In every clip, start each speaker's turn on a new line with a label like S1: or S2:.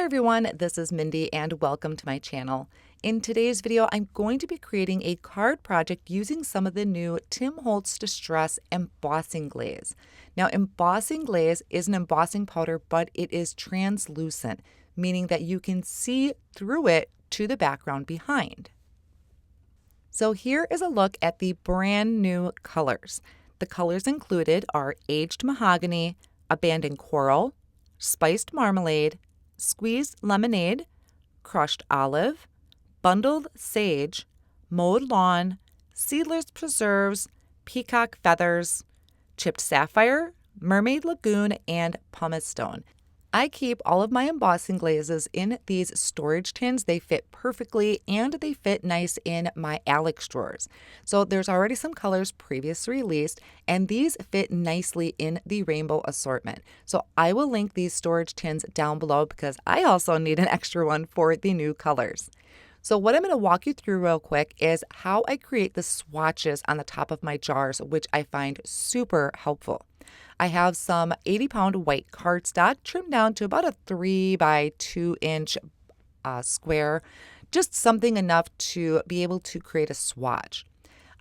S1: Hi everyone, this is Mindy and welcome to my channel. In today's video, I'm going to be creating a card project using some of the new Tim Holtz Distress Embossing Glaze. Now, embossing glaze is an embossing powder, but it is translucent, meaning that you can see through it to the background behind. So here is a look at the brand new colors. The colors included are aged mahogany, abandoned coral, spiced marmalade, squeezed lemonade, crushed olive, bundled sage, mowed lawn, seedless preserves, peacock feathers, chipped sapphire, mermaid lagoon, and pumice stone. I keep all of my embossing glazes in these storage tins. They fit perfectly and they fit nice in my Alex drawers. So there's already some colors previously released and these fit nicely in the rainbow assortment. So I will link these storage tins down below because I also need an extra one for the new colors. So what I'm going to walk you through real quick is how I create the swatches on the top of my jars, which I find super helpful. I have some 80-pound white cardstock trimmed down to about a 3 by 2 inch square, just something enough to be able to create a swatch.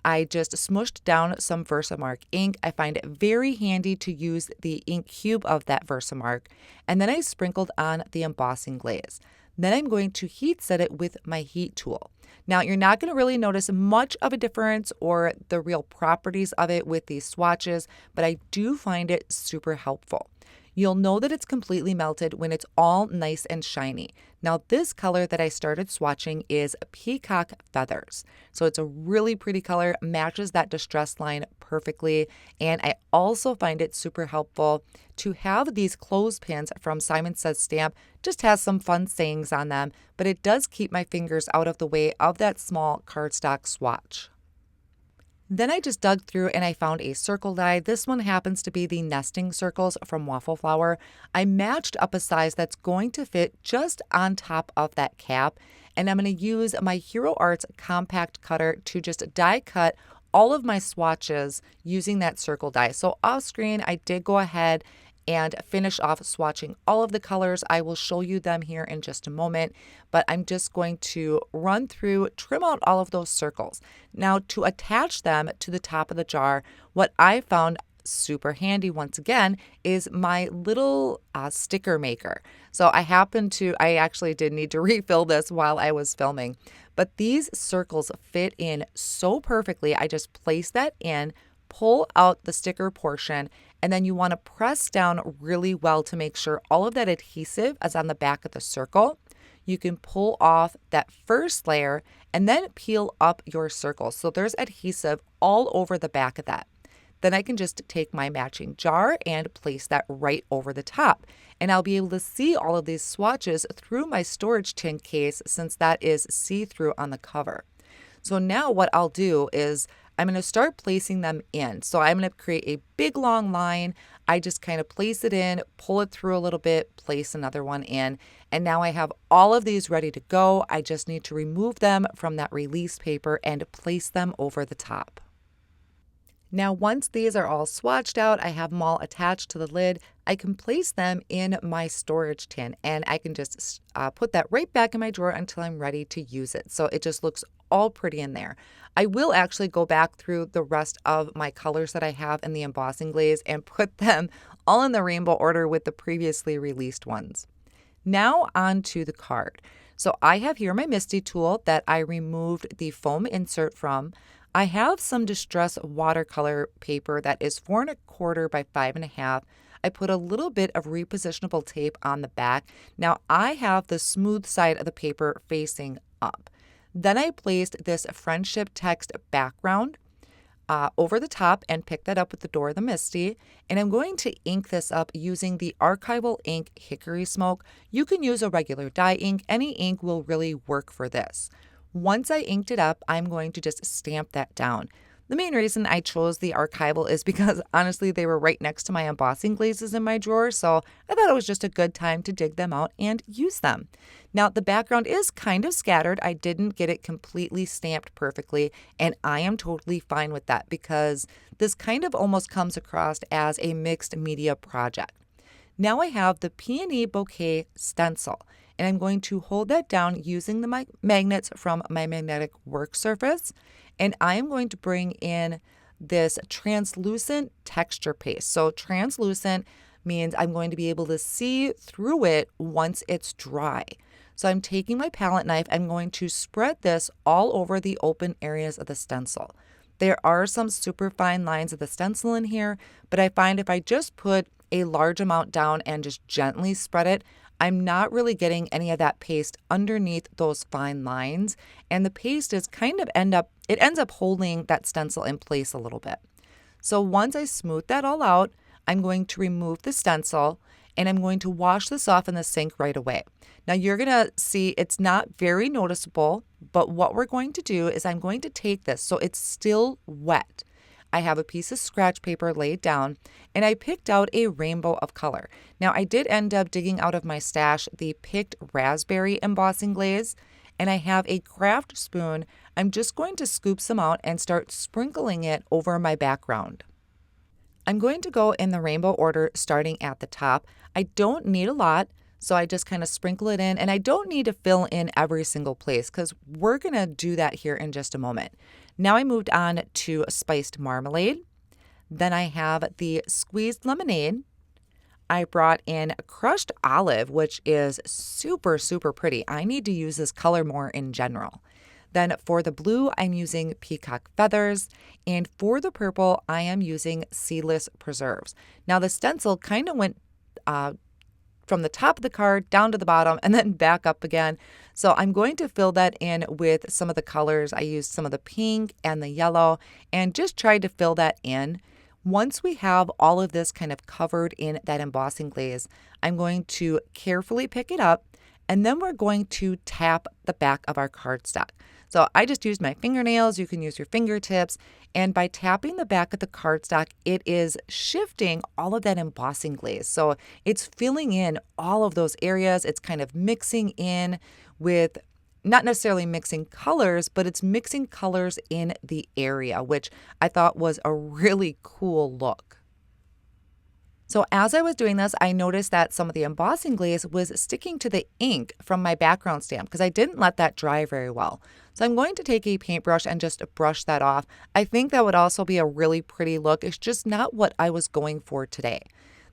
S1: I just smushed down some Versamark ink. I find it very handy to use the ink cube of that Versamark, and then I sprinkled on the embossing glaze. Then I'm going to heat set it with my heat tool. Now, you're not going to really notice much of a difference or the real properties of it with these swatches, but I do find it super helpful. You'll know that it's completely melted when it's all nice and shiny. Now, this color that I started swatching is peacock feathers. So it's a really pretty color, matches that distress line perfectly. And I also find it super helpful to have these clothespins from Simon Says Stamp. Just has some fun sayings on them, but it does keep my fingers out of the way of that small cardstock swatch. Then I just dug through and I found a circle die. This one happens to be the nesting circles from Waffle Flower. I matched up a size that's going to fit just on top of that cap. And I'm going to use my Hero Arts compact cutter to just die cut all of my swatches using that circle die. So off screen, I did go ahead and finish off swatching all of the colors. I will show you them here in just a moment, but I'm just going to run through, trim out all of those circles. Now, to attach them to the top of the jar, what I found super handy once again is my little sticker maker. So I actually did need to refill this while I was filming, but these circles fit in so perfectly. I just place that in, pull out the sticker portion, and then you want to press down really well to make sure all of that adhesive is on the back of the circle. You can pull off that first layer and then peel up your circle. So there's adhesive all over the back of that. Then I can just take my matching jar and place that right over the top. And I'll be able to see all of these swatches through my storage tin case since that is see-through on the cover. So now what I'll do is I'm going to start placing them in. So I'm going to create a big long line. I just kind of place it in, pull it through a little bit, place another one in. And now I have all of these ready to go. I just need to remove them from that release paper and place them over the top. Now, once these are all swatched out, I have them all attached to the lid. I can place them in my storage tin and I can just put that right back in my drawer until I'm ready to use it. So it just looks all pretty in there. I will actually go back through the rest of my colors that I have in the embossing glaze and put them all in the rainbow order with the previously released ones. Now on to the card. So I have here my Misti tool that I removed the foam insert from. I have some distress watercolor paper that is 4 1/4 by 5 1/2. I put a little bit of repositionable tape on the back. Now I have the smooth side of the paper facing up. Then I placed this friendship text background over the top and picked that up with the door of the Misti. And I'm going to ink this up using the Archival Ink Hickory Smoke. You can use a regular dye ink. Any ink will really work for this. Once I inked it up, I'm going to just stamp that down. The main reason I chose the Archival is because honestly, they were right next to my embossing glazes in my drawer, so I thought it was just a good time to dig them out and use them. Now, the background is kind of scattered. I didn't get it completely stamped perfectly, and I am totally fine with that because this kind of almost comes across as a mixed media project. Now I have the Peony Bouquet stencil, and I'm going to hold that down using the magnets from my magnetic work surface, and I am going to bring in this translucent texture paste. So translucent means I'm going to be able to see through it once it's dry. So I'm taking my palette knife, I'm going to spread this all over the open areas of the stencil. There are some super fine lines of the stencil in here, but I find if I just put a large amount down and just gently spread it, I'm not really getting any of that paste underneath those fine lines, and the paste is ends up holding that stencil in place a little bit. So once I smooth that all out, I'm going to remove the stencil and I'm going to wash this off in the sink right away. Now you're going to see it's not very noticeable, but what we're going to do is I'm going to take this so it's still wet. I have a piece of scratch paper laid down and I picked out a rainbow of color. Now I did end up digging out of my stash the picked raspberry embossing glaze, and I have a craft spoon. I'm just going to scoop some out and start sprinkling it over my background. I'm going to go in the rainbow order starting at the top. I don't need a lot, so I just kind of sprinkle it in, and I don't need to fill in every single place because we're going to do that here in just a moment. Now I moved on to spiced marmalade. Then I have the squeezed lemonade. I brought in crushed olive, which is super, super pretty. I need to use this color more in general. Then for the blue, I'm using peacock feathers. And for the purple, I am using seedless preserves. Now the stencil kind of went from the top of the card down to the bottom and then back up again. So I'm going to fill that in with some of the colors. I used some of the pink and the yellow and just tried to fill that in. Once we have all of this kind of covered in that embossing glaze, I'm going to carefully pick it up, and then we're going to tap the back of our cardstock. So I just used my fingernails. You can use your fingertips. And by tapping the back of the cardstock, it is shifting all of that embossing glaze. So it's filling in all of those areas. It's kind of mixing in with not necessarily mixing colors, but it's mixing colors in the area, which I thought was a really cool look. So as I was doing this, I noticed that some of the embossing glaze was sticking to the ink from my background stamp because I didn't let that dry very well. So I'm going to take a paintbrush and just brush that off. I think that would also be a really pretty look. It's just not what I was going for today.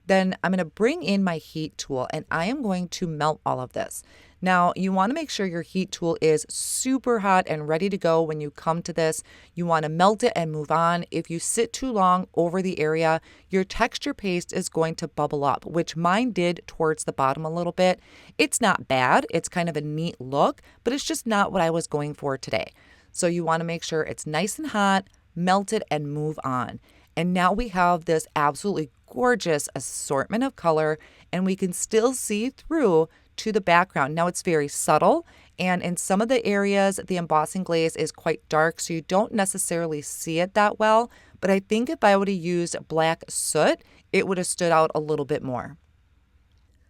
S1: Then I'm going to bring in my heat tool and I am going to melt all of this. Now, you want to make sure your heat tool is super hot and ready to go when you come to this. You want to melt it and move on. If you sit too long over the area, your texture paste is going to bubble up, which mine did towards the bottom a little bit. It's not bad. It's kind of a neat look, but it's just not what I was going for today. So you want to make sure it's nice and hot, melt it, and move on. And now we have this absolutely gorgeous assortment of color, and we can still see through to the background. Now it's very subtle, and in some of the areas the embossing glaze is quite dark, so you don't necessarily see it that well, but I think if I would have used black soot, it would have stood out a little bit more.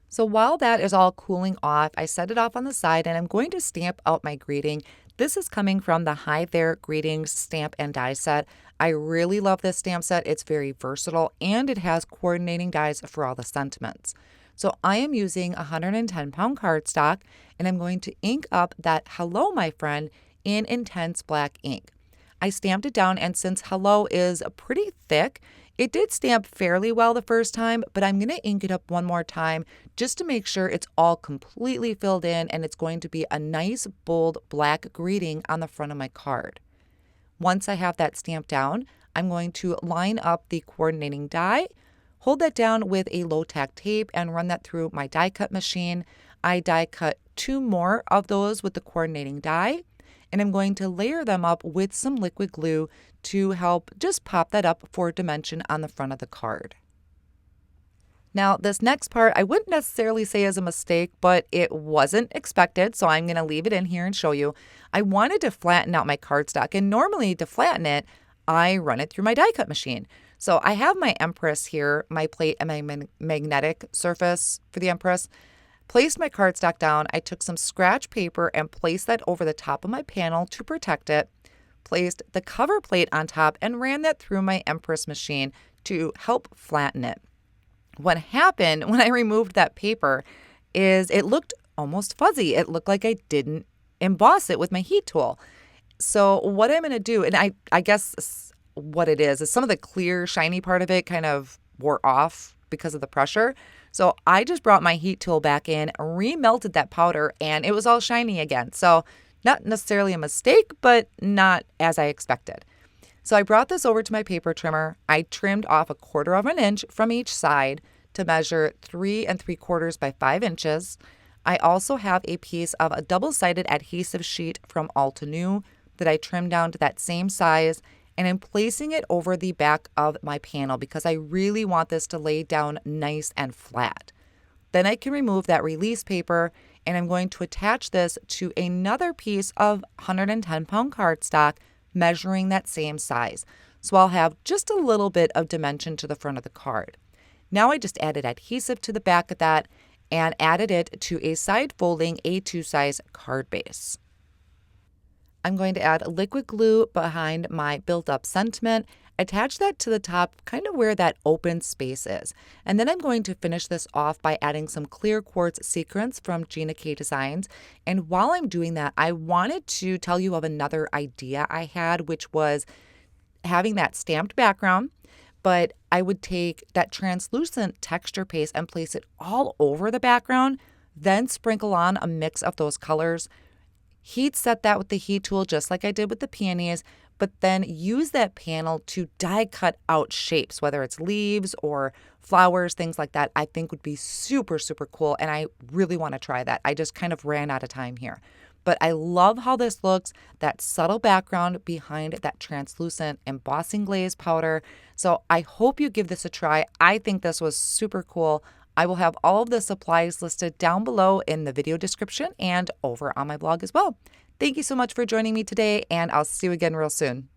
S1: So while that is all cooling off, I set it off on the side and I'm going to stamp out my greeting. This is coming from the Hi There Greetings stamp and die set. I really love this stamp set. It's very versatile and it has coordinating dies for all the sentiments. So I am using 110-pound cardstock and I'm going to ink up that Hello, my friend in intense black ink. I stamped it down, and since Hello is pretty thick, it did stamp fairly well the first time, but I'm going to ink it up one more time just to make sure it's all completely filled in and it's going to be a nice bold black greeting on the front of my card. Once I have that stamped down, I'm going to line up the coordinating die, hold that down with a low tack tape and run that through my die cut machine. I die cut 2 more of those with the coordinating die, and I'm going to layer them up with some liquid glue to help just pop that up for dimension on the front of the card. Now, this next part I wouldn't necessarily say is a mistake, but it wasn't expected, so I'm going to leave it in here and show you. I wanted to flatten out my cardstock, and normally to flatten it, I run it through my die cut machine. So I have my Empress here, my plate and my magnetic surface for the Empress. Placed my cardstock down. I took some scratch paper and placed that over the top of my panel to protect it. Placed the cover plate on top and ran that through my Empress machine to help flatten it. What happened when I removed that paper is it looked almost fuzzy. It looked like I didn't emboss it with my heat tool. So what I'm going to do, and I guess what it is some of the clear, shiny part of it kind of wore off because of the pressure. So I just brought my heat tool back in, remelted that powder, and it was all shiny again. So not necessarily a mistake, but not as I expected. So I brought this over to my paper trimmer. I trimmed off 1/4 inch from each side to measure 3 3/4 by 5 inches. I also have a piece of a double-sided adhesive sheet from Alta New that I trimmed down to that same size, and I'm placing it over the back of my panel because I really want this to lay down nice and flat. Then I can remove that release paper, and I'm going to attach this to another piece of 110-pound cardstock measuring that same size. So I'll have just a little bit of dimension to the front of the card. Now I just added adhesive to the back of that and added it to a side folding A2 size card base. I'm going to add liquid glue behind my built-up sentiment, attach that to the top, kind of where that open space is. And then I'm going to finish this off by adding some clear quartz sequins from Gina K Designs. And while I'm doing that, I wanted to tell you of another idea I had, which was having that stamped background, but I would take that translucent texture paste and place it all over the background, then sprinkle on a mix of those colors. Heat set that with the heat tool just like I did with the peonies, but then use that panel to die cut out shapes, whether it's leaves or flowers, things like that. I think would be super, super cool, and I really want to try that. I just kind of ran out of time here. But I love how this looks, that subtle background behind that translucent embossing glaze powder. So I hope you give this a try. I think this was super cool. I will have all of the supplies listed down below in the video description and over on my blog as well. Thank you so much for joining me today, and I'll see you again real soon.